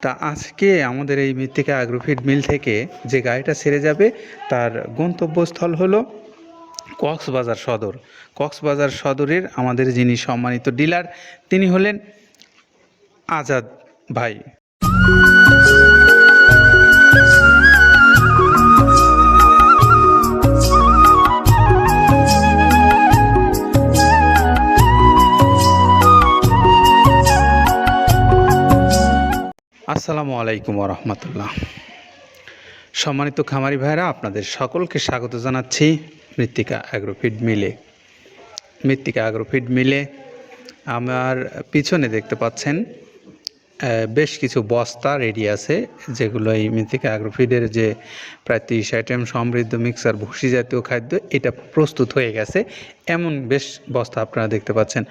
তা আজকে আমাদের এই মৃত্তিকা অ্যাগ্রোফিড মিল থেকে যে গাড়িটা ছেড়ে যাবে তার গন্তব্যস্থল হলো কক্সবাজার সদর। কক্সবাজার সদরের আমাদের যিনি সম্মানিত ডিলার তিনি হলেন আজাদ ভাই। আসসালামু আলাইকুম রহমতুল্লাহ। সম্মানিত খামারি ভাইরা, আপনাদের সকলকে স্বাগত জানাচ্ছি মৃত্তিকা অ্যাগ্রোফিড মিলে। মৃত্তিকা অ্যাগ্রোফিড মিলে আমার পিছনে দেখতে পাচ্ছেন বেশ কিছু বস্তা রেডি আছে, যেগুলো এই মৃত্তিকা অ্যাগ্রোফিডের যে প্রায় 30 আইটেম সমৃদ্ধ মিক্সার ভুসি জাতীয় খাদ্য এটা প্রস্তুত হয়ে গেছে, এমন বেশ বস্তা আপনারা দেখতে পাচ্ছেন।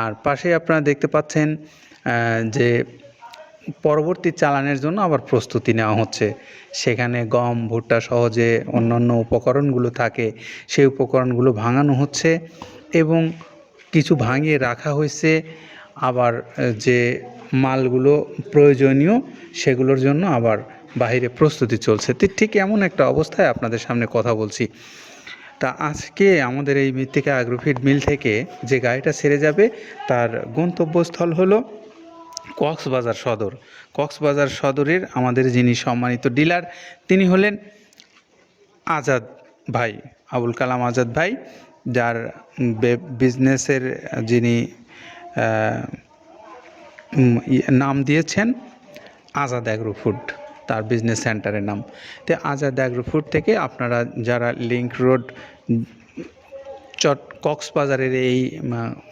আর পাশে আপনারা দেখতে পাচ্ছেন যে পরবর্তী চালানের জন্য আবার প্রস্তুতি নেওয়া হচ্ছে। সেখানে গম, ভুট্টা সহ যে অন্যান্য উপকরণগুলো থাকে সেই উপকরণগুলো ভাঙানো হচ্ছে এবং কিছু ভাঙিয়ে রাখা হয়েছে। আবার যে মালগুলো প্রয়োজনীয় সেগুলোর জন্য আবার বাইরে প্রস্তুতি চলছে। ঠিক এমন একটা অবস্থায় আপনাদের সামনে কথা বলছি। তা আজকে আমাদের এই মৃত্তিকা অ্যাগ্রোফিড মিল থেকে যে গাড়িটা ছেড়ে যাবে তার গন্তব্যস্থল হলো কক্সবাজার সদর। কক্সবাজার সদরের আমাদের যিনি সম্মানিত ডিলার তিনি হলেন আজাদ ভাই, আবুল কালাম আজাদ ভাই, যার বিজনেসের যিনি নাম দিয়েছেন আজাদ অ্যাগ্রোফুড, তার বিজনেস সেন্টারের নাম। তো আজাদ অ্যাগ্রোফুড থেকে আপনারা যারা লিংক রোড কক্সবাজারের এই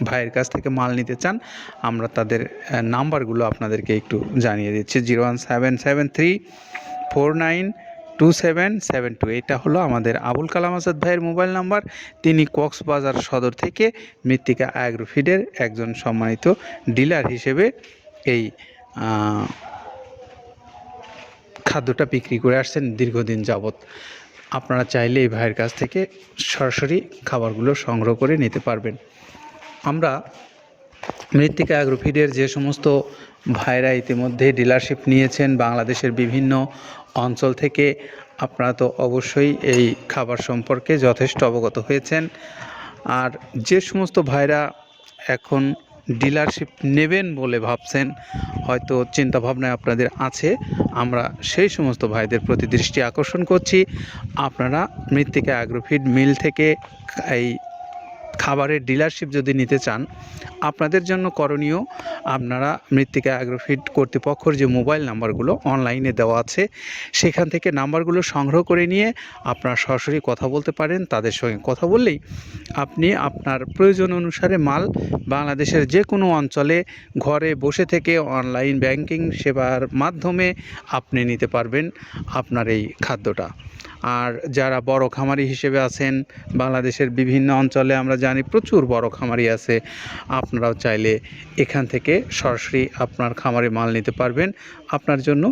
ভাইয়ের কাছ থেকে মাল নিতে চান, আমরা তাদের নাম্বারগুলো আপনাদেরকে একটু জানিয়ে দিচ্ছি। 01773492772, এটা হলো আমাদের আবুল কালাম আজাদ ভাইয়ের মোবাইল নাম্বার। তিনি কক্সবাজার সদর থেকে মৃত্তিকা অ্যাগ্রোফিডের একজন সম্মানিত ডিলার হিসেবে এই খাদ্যটা বিক্রি করে আসছেন দীর্ঘদিন যাবৎ। আপনারা চাইলে এই ভাইয়ের কাছ থেকে সরাসরি খাবারগুলো সংগ্রহ করে নিতে পারবেন। আমরা মৃত্তিকা অ্যাগ্রোফিডের যে সমস্ত ভাইরা ইতিমধ্যে ডিলারশিপ নিয়েছেন বাংলাদেশের বিভিন্ন অঞ্চল থেকে, আপনারা তো অবশ্যই এই খাবার সম্পর্কে যথেষ্ট অবগত হয়েছেন। আর যে সমস্ত ভাইরা এখন ডিলারশিপ নেবেন বলে ভাবছেন, হয়তো চিন্তাভাবনায় আপনাদের আছে, আমরা সেই সমস্ত ভাইদের প্রতি দৃষ্টি আকর্ষণ করছি। আপনারা মৃত্তিকা অ্যাগ্রোফিড মিল থেকে এই খাবারের ডিলারশিপ যদি নিতে চান, আপনাদের জন্য করণীয়, আপনারা মৃত্তিকা অ্যাগ্রোফিড কর্তৃপক্ষের যে মোবাইল নাম্বারগুলো অনলাইনে দেওয়া আছে সেখান থেকে নাম্বারগুলো সংগ্রহ করে নিয়ে আপনারা সরাসরি কথা বলতে পারেন। তাদের সঙ্গে কথা বললেই আপনি আপনার প্রয়োজন অনুসারে মাল বাংলাদেশের যে কোনো অঞ্চলে ঘরে বসে থেকে অনলাইন ব্যাংকিং সেবার মাধ্যমে আপনি নিতে পারবেন আপনার এই খাদ্যটা। আর যারা বড় খামারি হিসেবে আছেন বাংলাদেশের বিভিন্ন অঞ্চলে, আমরা জানি প্রচুর বড় খামারি আছে, আপনারাও চাইলে এখান থেকে সরাসরি আপনার খামারে মাল নিতে পারবেন। আপনার জন্য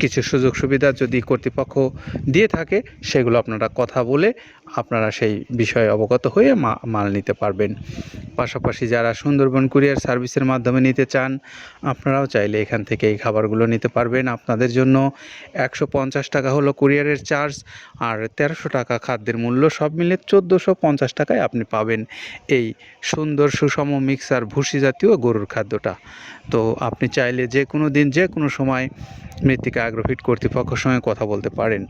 কিছু সুযোগ সুবিধা যদি কর্তৃপক্ষ দিয়ে থাকে সেগুলো আপনারা কথা বলে আপনারা সেই বিষয়ে অবগত হয়ে মাল নিতে পারবেন। পাশাপাশি যারা সুন্দরবন কুরিয়ার সার্ভিসের মাধ্যমে নিতে চান, আপনারাও চাইলে এখান থেকে এই খাবারগুলো নিতে পারবেন। আপনাদের জন্য 150 টাকা হলো কুরিয়ারের চার্জ, আর 1300 টাকা খাদ্যের মূল্য, সব মিলে 1450 টাকায় আপনি পাবেন এই সুন্দর সুষম মিক্সার ভুসি জাতীয় গরুর খাদ্যটা। তো আপনি চাইলে যে কোনো দিন যে কোনো সময় মৃত্তিকা অ্যাগ্রোফিড কর্তৃপক্ষের সঙ্গে কথা বলতে পারেন।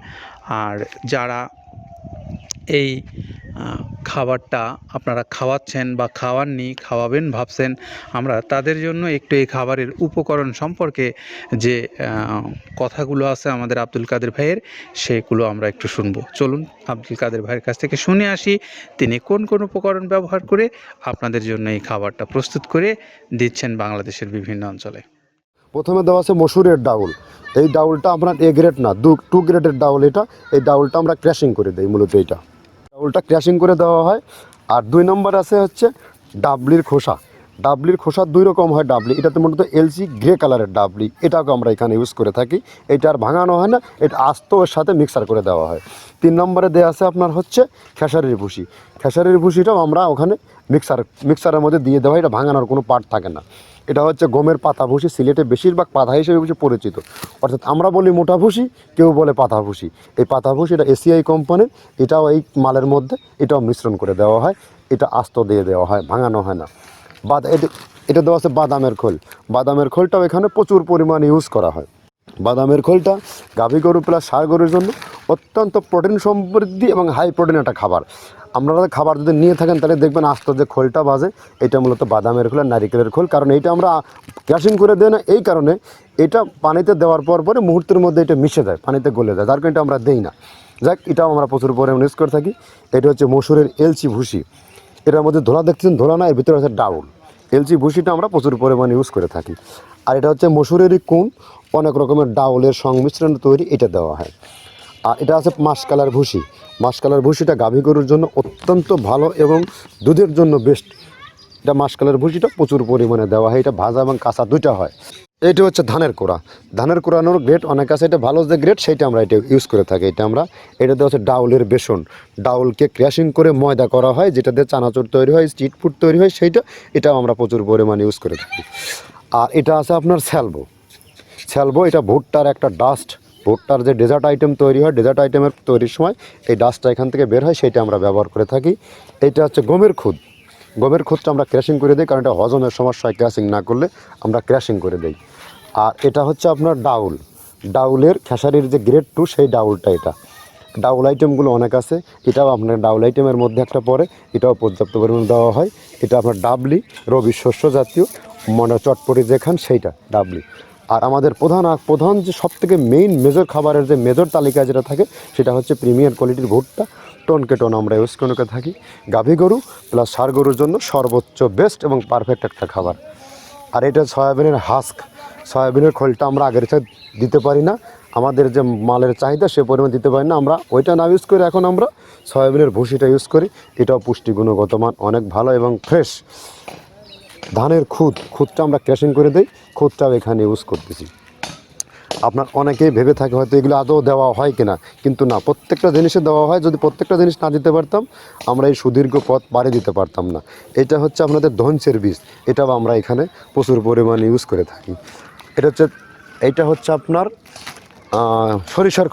আর যারা এই খাবারটা আপনারা খাওয়াচ্ছেন বা খাওয়াবেন ভাবছেন, আমরা তাদের জন্য একটু এই খাবারের উপকরণ সম্পর্কে যে কথাগুলো আছে আমাদের আব্দুল কাদের ভাইয়ের, সেগুলো আমরা একটু শুনবো। চলুন আব্দুল কাদের ভাইয়ের কাছ থেকে শুনে আসি তিনি কোন কোন উপকরণ ব্যবহার করে আপনাদের জন্য এই খাবারটা প্রস্তুত করে দিচ্ছেন বাংলাদেশের বিভিন্ন অঞ্চলে। প্রথমে দেওয়া আছে মসুরের ডাউল। এই ডাউলটা আপনার এ গ্রেড না, 2 গ্রেডের ডাউল এটা। এই ডাউলটা আমরা ক্র্যাশিং করে দিই, মূলত এইটা ডাউলটা ক্র্যাশিং করে দেওয়া হয়। আর 2 নম্বর আছে হচ্ছে ডাবলির খোসা। ডাবলির খোসা 2 রকম হয় ডাবলি, এটাতে মূলত এলসি গ্রে কালারের ডাবলি, এটাকে আমরা এখানে ইউজ করে থাকি। এটা আর ভাঙানো হয় না, এটা আস্ত ওর সাথে মিক্সার করে দেওয়া হয়। 3 নম্বরে দেওয়া আছে আপনার হচ্ছে খেসারির ভুসি। খেসারির ভুসিটাও আমরা ওখানে মিক্সারের মধ্যে দিয়ে দেওয়া হয়, এটা ভাঙানোর কোনো পার্ট থাকে না। এটা হচ্ছে গমের পাতা ভুসি, সিলেটে বেশিরভাগ পাতা হিসেবে বেশি পরিচিত। অর্থাৎ আমরা বলি মোটা ভুসি, কেউ বলে পাতা ভুসি। এই পাতা ভুসি এটা এসিআই কোম্পানির, এটাও এই মালের মধ্যে এটাও মিশ্রণ করে দেওয়া হয়, এটা আস্ত দিয়ে দেওয়া হয়, ভাঙানো হয় না। এটা দেওয়া আছে বাদামের খোল। বাদামের খোলটাও এখানে প্রচুর পরিমাণে ইউজ করা হয়। বাদামের খোলটা গাভী গরু প্লাস ষাঁড় গরুর জন্য অত্যন্ত প্রোটিন সমৃদ্ধি এবং হাই প্রোটিন একটা খাবার। আপনারা খাবার যদি নিয়ে থাকেন তাহলে দেখবেন আস্ত যে খোলটা বাজে, এটা মূলত বাদামের খোল আর নারিকেলের খোল। কারণ এইটা আমরা ক্রাশিং করে দেয় না, এই কারণে এটা পানিতে দেওয়ার পরে মুহূর্তের মধ্যে এটা মিশে যায়, পানিতে গলে যায়, যার কারণে এটা আমরা দেই না। যাক, এটাও আমরা প্রচুর পরিমাণে ইউজ করে থাকি। এটা হচ্ছে মসুরের এলচি ভুসি। এটার মধ্যে ধোলা দেখছেন, ধোলা না, এর ভিতরে আছে ডাউল। এলচি ভুসিটা আমরা প্রচুর পরিমাণে ইউজ করে থাকি। আর এটা হচ্ছে মসুরেরই কুন, অনেক রকমের ডাউলের সংমিশ্রণ তৈরি, এটা দেওয়া হয়। আর এটা আছে মাসকালার ভুসি। মাসকালার ভুসিটা গাভী গরুর জন্য অত্যন্ত ভালো এবং দুধের জন্য বেস্ট। এটা মাসকালার ভুসিটা প্রচুর পরিমাণে দেওয়া হয়, এটা ভাজা এবং কাঁচা দুইটা হয়। এইটা হচ্ছে ধানের কোড়া। ধানের কোড়ানোর গ্রেড অনেক আছে, এটা ভালো যে গ্রেড সেইটা আমরা এটা ইউজ করে থাকি। এটা দেওয়া হচ্ছে ডাউলের বেসন। ডাউলকে ক্র্যাশিং করে ময়দা করা হয়, যেটা দিয়ে চানাচুর তৈরি হয়, স্ট্রিট ফুড তৈরি হয়, এটাও আমরা প্রচুর পরিমাণে ইউজ করে থাকি। আর এটা আছে আপনার স্যালবো। এটা ভুট্টার একটা ডাস্ট। ভুট্টার যে ডেজার্ট আইটেম তৈরি হয়, ডেজার্ট আইটেমের তৈরির সময় এই ডাস্টটা এখান থেকে বের হয়, সেটা আমরা ব্যবহার করে থাকি। এটা হচ্ছে গমের খুদ। গমের খুদটা আমরা ক্র্যাশিং করে দিই, কারণ এটা হজমের সমস্যা হয়, ক্র্যাশিং না করলে আমরা ক্র্যাশিং করে দিই। আর এটা হচ্ছে আপনার ডাউলের খেসারির যে গ্রেড 2, সেই ডাউলটা। এটা ডাউল আইটেমগুলো অনেক আছে, এটাও আপনার ডাউল আইটেমের মধ্যে একটা পড়ে, এটাও পর্যাপ্ত পরিমাণে দেওয়া হয়। এটা আপনার ডাবলি, রবি শস্য জাতীয়, মানে চটপটি যে খান সেইটা ডাবলি। আর আমাদের প্রধান যে সবথেকে মেজর খাবারের যে মেজর তালিকায় যেটা থাকে, সেটা হচ্ছে প্রিমিয়ার কোয়ালিটির ভুট্টা, টনকে টন আমরা ইউজ করে থাকি। গাভী গরু প্লাস ষাঁড় গরুর জন্য সর্বোচ্চ বেস্ট এবং পারফেক্ট একটা খাবার। আর এটা সয়াবিনের হাস্ক। সয়াবিনের খোলটা আমরা আগের সাথে দিতে পারি না, আমাদের যে মালের চাহিদা সে পরিমাণ দিতে পারি না, আমরা ওইটা না ইউজ করে এখন আমরা সয়াবিনের ভুসিটা ইউজ করি। এটাও পুষ্টি গুণগত মান অনেক ভালো এবং ফ্রেশ। ধানের খুদটা আমরা ক্র্যাশিং করে দিই, খুদটাও এখানে ইউজ করতেছি। আপনার অনেকেই ভেবে থাকে হয়তো এগুলো আদৌ দেওয়া হয় কিনা, কিন্তু না, প্রত্যেকটা জিনিসে দেওয়া হয়। যদি প্রত্যেকটা জিনিস না দিতে পারতাম, আমরা এই সুদীর্ঘ পথ পাড়ি দিতে পারতাম না। এটা হচ্ছে আপনাদের ধনচের বীজ, এটাও আমরা এখানে প্রচুর পরিমাণে ইউজ করে থাকি। এইটা হচ্ছে আপনার সরিষার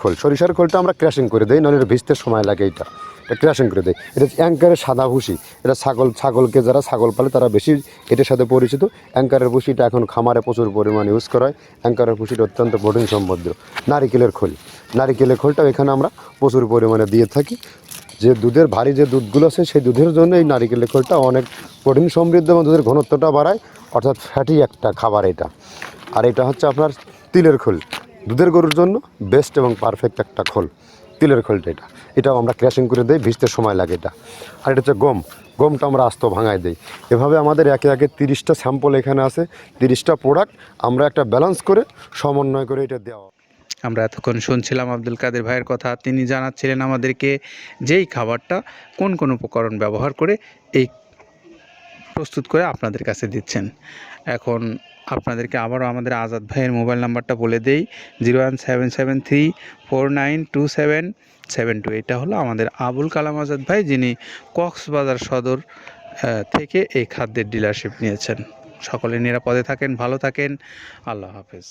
খোলটা আমরা ক্র্যাশিং করে দিই, নাহলে এটা ভিজতে সময় লাগে। এটা ক্র্যাশিং করে দেয়। এটা হচ্ছে অ্যাঙ্কারের সাদা ভুসি। এটা ছাগলকে যারা ছাগল পালে তারা বেশি এটার সাথে পরিচিত। অ্যাঙ্কারের ভুসিটা এখন খামারে প্রচুর পরিমাণে ইউজ করা হয়। অ্যাঙ্কারের ভুসিটা অত্যন্ত প্রোটিন সমৃদ্ধ। নারিকেলের খোলটাও এখানে আমরা প্রচুর পরিমাণে দিয়ে থাকি। যে দুধের ভারী যে দুধগুলো আছে, সেই দুধের জন্য এই নারিকেলের খোলটা অনেক প্রোটিন সমৃদ্ধ এবং দুধের ঘনত্বটা বাড়ায়, অর্থাৎ ফ্যাটি একটা খাবার এটা। আর এটা হচ্ছে আপনার তিলের খোল। দুধের গরুর জন্য বেস্ট এবং পারফেক্ট একটা খোল, তিলের খোলটা। এটাও আমরা ক্র্যাশিং করে দিই, ভিজতে সময় লাগে এটা। আর এটা হচ্ছে গমটা আমরা আস্ত ভাঙায় দিই। এভাবে আমাদের একে 30টা স্যাম্পল এখানে আছে, 30টা প্রোডাক্ট আমরা একটা ব্যালেন্স করে সমন্বয় করে এটা দেওয়া। আমরা এতক্ষণ শুনছিলাম আব্দুল কাদের ভাইয়ের কথা। তিনি জানাচ্ছিলেন আমাদেরকে যেই খাবারটা কোন উপকরণ ব্যবহার করে এই প্রস্তুত করে আপনাদের কাছে দিচ্ছেন। এখন আপনাদেরকে আবারও আমাদের আজাদ ভাইয়ের মোবাইল নাম্বারটা বলে দেই, 01773 492772। এটা হলো আমাদের আবুল কালাম আজাদ ভাই, যিনি কক্সবাজার সদর থেকে এই খাদ্যের ডিলারশিপ নিয়েছেন। সকলে নিরাপদে থাকেন, ভালো থাকেন, আল্লাহ হাফেজ।